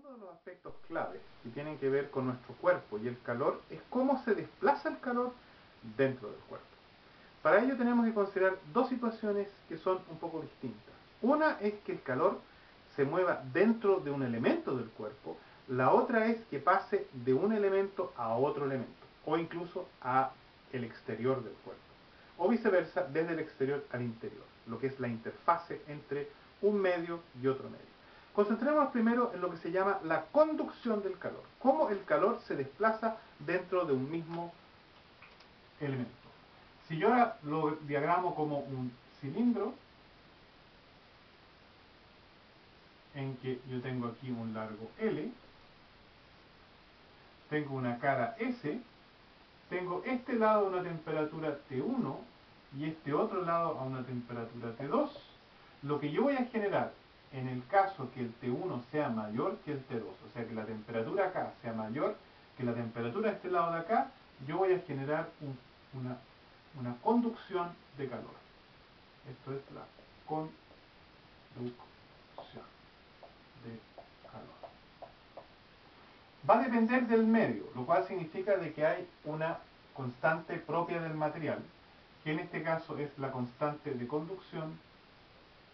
Uno de los aspectos claves que tienen que ver con nuestro cuerpo y el calor es cómo se desplaza el calor dentro del cuerpo. Para ello tenemos que considerar dos situaciones que son un poco distintas. Una es que el calor se mueva dentro de un elemento del cuerpo, la otra es que pase de un elemento a otro elemento, o incluso a el exterior del cuerpo, o viceversa, desde el exterior al interior, lo que es la interfase entre un medio y otro medio. Concentremos primero en lo que se llama la conducción del calor, cómo el calor se desplaza dentro de un mismo elemento. Si yo ahora lo diagramo como un cilindro, en que yo tengo aquí un largo L, tengo una cara S, tengo este lado a una temperatura T1 y este otro lado a una temperatura T2, lo que yo voy a generar en el caso que el T1 sea mayor que el T2, o sea que la temperatura acá sea mayor que la temperatura de este lado de acá, yo voy a generar una conducción de calor. Esto es la conducción de calor. Va a depender del medio, lo cual significa de que hay una constante propia del material, que en este caso es la constante de conducción,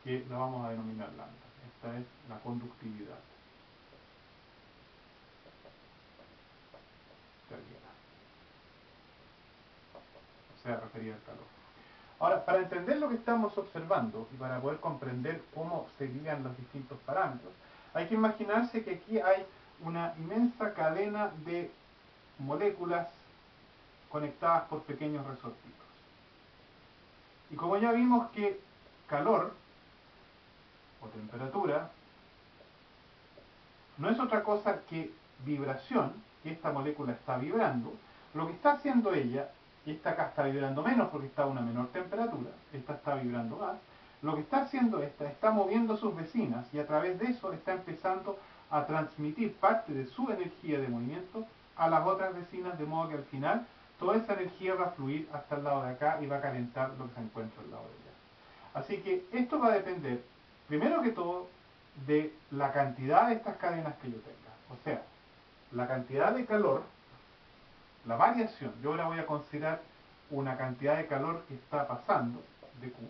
que la vamos a denominar lambda. Esta es la conductividad. O sea, referida al calor. Ahora, para entender lo que estamos observando y para poder comprender cómo se ligan los distintos parámetros, hay que imaginarse que aquí hay una inmensa cadena de moléculas conectadas por pequeños resortitos. Y como ya vimos que calor o temperatura no es otra cosa que vibración, que esta molécula está vibrando, lo que está haciendo ella, y esta acá está vibrando menos porque está a una menor temperatura, esta está vibrando más, lo que está haciendo esta, está moviendo sus vecinas y a través de eso está empezando a transmitir parte de su energía de movimiento a las otras vecinas, de modo que al final toda esa energía va a fluir hasta el lado de acá y va a calentar lo que se encuentra al lado de ella. Así que esto va a depender, primero que todo, de la cantidad de estas cadenas que yo tenga. O sea, la cantidad de calor, la variación, yo ahora voy a considerar una cantidad de calor que está pasando de Q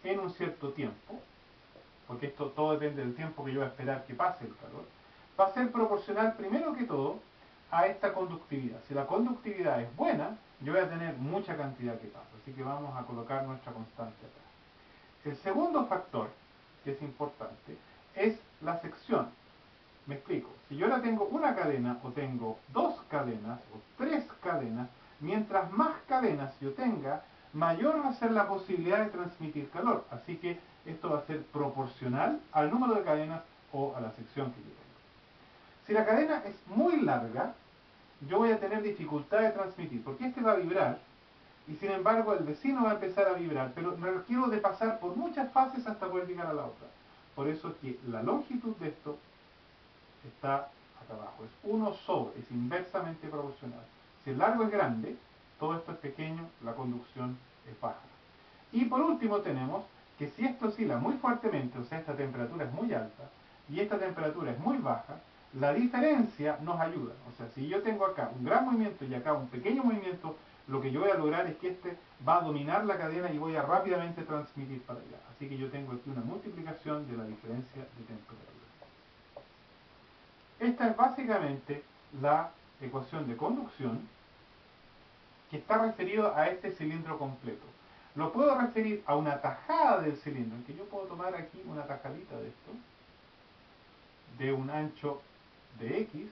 en un cierto tiempo, porque esto todo depende del tiempo que yo voy a esperar que pase el calor, va a ser proporcional primero que todo a esta conductividad. Si la conductividad es buena, yo voy a tener mucha cantidad que pasa. Así que vamos a colocar nuestra constante acá. El segundo factor, que es importante, es la sección. Me explico. Si yo ahora tengo una cadena, o tengo dos cadenas, o tres cadenas, mientras más cadenas yo tenga, mayor va a ser la posibilidad de transmitir calor. Así que esto va a ser proporcional al número de cadenas o a la sección que yo tengo. Si la cadena es muy larga, yo voy a tener dificultad de transmitir, porque este va a vibrar, y sin embargo el vecino va a empezar a vibrar, pero requiero de pasar por muchas fases hasta poder llegar a la otra. Por eso es que la longitud de esto está acá abajo, es 1 sobre, es inversamente proporcional. Si el largo es grande, todo esto es pequeño, la conducción es baja. Y por último tenemos que si esto oscila muy fuertemente, o sea, esta temperatura es muy alta y esta temperatura es muy baja, la diferencia nos ayuda. O sea, si yo tengo acá un gran movimiento y acá un pequeño movimiento, lo que yo voy a lograr es que este va a dominar la cadena y voy a rápidamente transmitir para allá. Así que yo tengo aquí una multiplicación de la diferencia de temperatura. Esta es básicamente la ecuación de conducción que está referido a este cilindro completo. Lo puedo referir a una tajada del cilindro, en que yo puedo tomar aquí una tajadita de esto, de un ancho de X,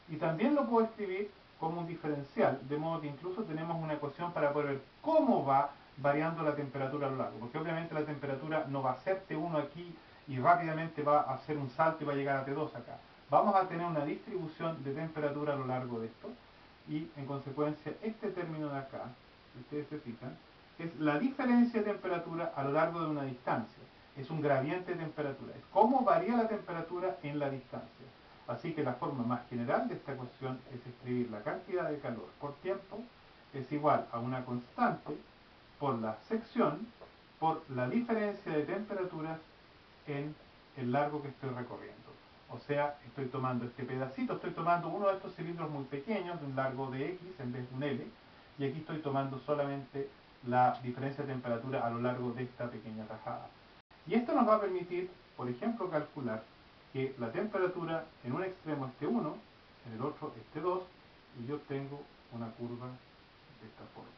y también lo puedo escribir como un diferencial, de modo que incluso tenemos una ecuación para poder ver cómo va variando la temperatura a lo largo, porque obviamente la temperatura no va a ser T1 aquí y rápidamente va a hacer un salto y va a llegar a T2 acá. Vamos a tener una distribución de temperatura a lo largo de esto, y en consecuencia este término de acá, si ustedes se fijan, es la diferencia de temperatura a lo largo de una distancia. Es un gradiente de temperatura, es cómo varía la temperatura en la distancia. Así que la forma más general de esta ecuación es escribir la cantidad de calor por tiempo es igual a una constante por la sección por la diferencia de temperaturas en el largo que estoy recorriendo. O sea, estoy tomando este pedacito, estoy tomando uno de estos cilindros muy pequeños, de un largo de X en vez de un L, y aquí estoy tomando solamente la diferencia de temperatura a lo largo de esta pequeña tajada. Y esto nos va a permitir, por ejemplo, calcular que la temperatura en un extremo esté 1, en el otro esté 2, y yo tengo una curva de esta forma.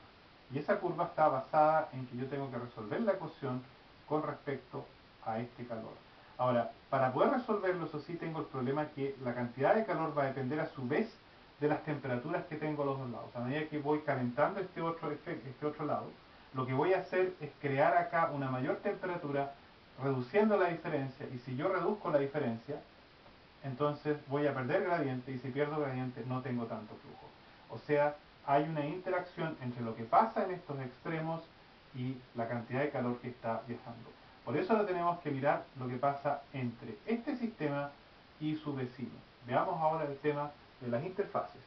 Y esa curva está basada en que yo tengo que resolver la ecuación con respecto a este calor. Ahora, para poder resolverlo, eso sí, tengo el problema que la cantidad de calor va a depender a su vez de las temperaturas que tengo a los dos lados. A medida que voy calentando este otro lado, lo que voy a hacer es crear acá una mayor temperatura reduciendo la diferencia, y si yo reduzco la diferencia, entonces voy a perder gradiente, y si pierdo gradiente no tengo tanto flujo. O sea, hay una interacción entre lo que pasa en estos extremos y la cantidad de calor que está viajando. Por eso ahora tenemos que mirar lo que pasa entre este sistema y su vecino. Veamos ahora el tema de las interfaces.